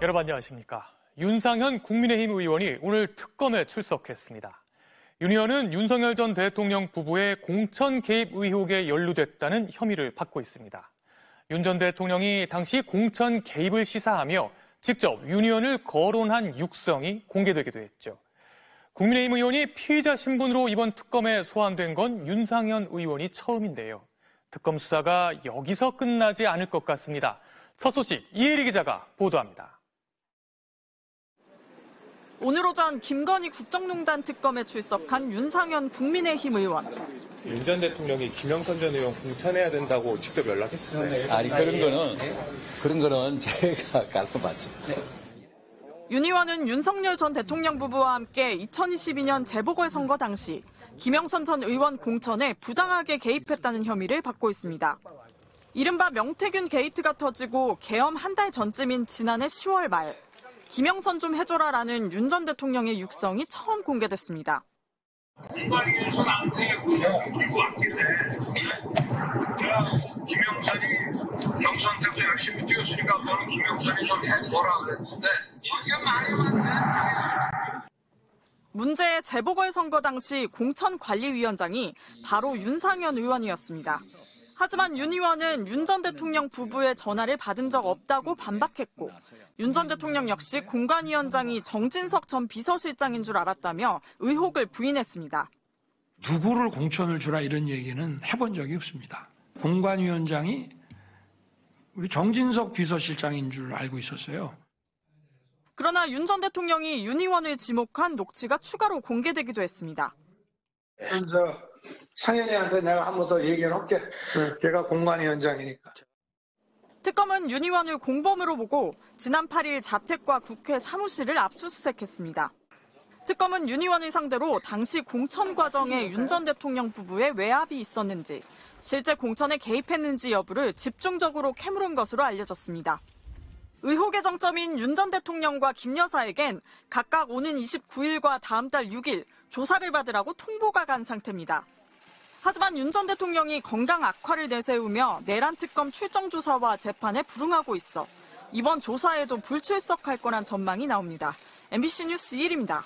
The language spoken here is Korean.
여러분 안녕하십니까. 윤상현 국민의힘 의원이 오늘 특검에 출석했습니다. 윤 의원은 윤석열 전 대통령 부부의 공천 개입 의혹에 연루됐다는 혐의를 받고 있습니다. 윤 전 대통령이 당시 공천 개입을 시사하며 직접 윤 의원을 거론한 육성이 공개되기도 했죠. 국민의힘 의원이 피의자 신분으로 이번 특검에 소환된 건 윤상현 의원이 처음인데요. 특검 수사가 여기서 끝나지 않을 것 같습니다. 첫 소식 이혜리 기자가 보도합니다. 오늘 오전 김건희 국정농단 특검에 출석한 윤상현 국민의힘 의원. 윤 전 대통령이 김영선 전 의원 공천해야 된다고 직접 연락했어요. 아니 그런 거는 제가 가서 봤죠. 윤 의원은 윤석열 전 대통령 부부와 함께 2022년 재보궐선거 당시 김영선 전 의원 공천에 부당하게 개입했다는 혐의를 받고 있습니다. 이른바 명태균 게이트가 터지고 계엄 한 달 전쯤인 지난해 10월 말 김영선 좀 해줘라라는 윤 전 대통령의 육성이 처음 공개됐습니다. 김영선이 경선 때도 열심히 뛰었으니까 너는 김영선이 좀 해줘라 그랬는데 이게 말이 맞네. 문제의 재보궐선거 당시 공천관리위원장이 바로 윤상현 의원이었습니다. 하지만 윤 의원은 윤 전 대통령 부부의 전화를 받은 적 없다고 반박했고 윤 전 대통령 역시 공관위원장이 정진석 전 비서실장인 줄 알았다며 의혹을 부인했습니다. 누구를 공천을 주라 이런 얘기는 해본 적이 없습니다. 공관위원장이 우리 정진석 비서실장인 줄 알고 있었어요. 그러나 윤 전 대통령이 윤 의원을 지목한 녹취가 추가로 공개되기도 했습니다. 상현이한테 내가 한 번 더 얘기를 할게. 걔가 공관위원장이니까. 특검은 윤 의원을 공범으로 보고 지난 8일 자택과 국회 사무실을 압수수색했습니다. 특검은 윤 의원을 상대로 당시 공천 과정에 윤 전 대통령 부부의 외압이 있었는지, 실제 공천에 개입했는지 여부를 집중적으로 캐물은 것으로 알려졌습니다. 의혹의 정점인 윤 전 대통령과 김 여사에겐 각각 오는 29일과 다음 달 6일 조사를 받으라고 통보가 간 상태입니다. 하지만 윤 전 대통령이 건강 악화를 내세우며 내란 특검 출정 조사와 재판에 불응하고 있어 이번 조사에도 불출석할 거란 전망이 나옵니다. MBC 뉴스 1입니다.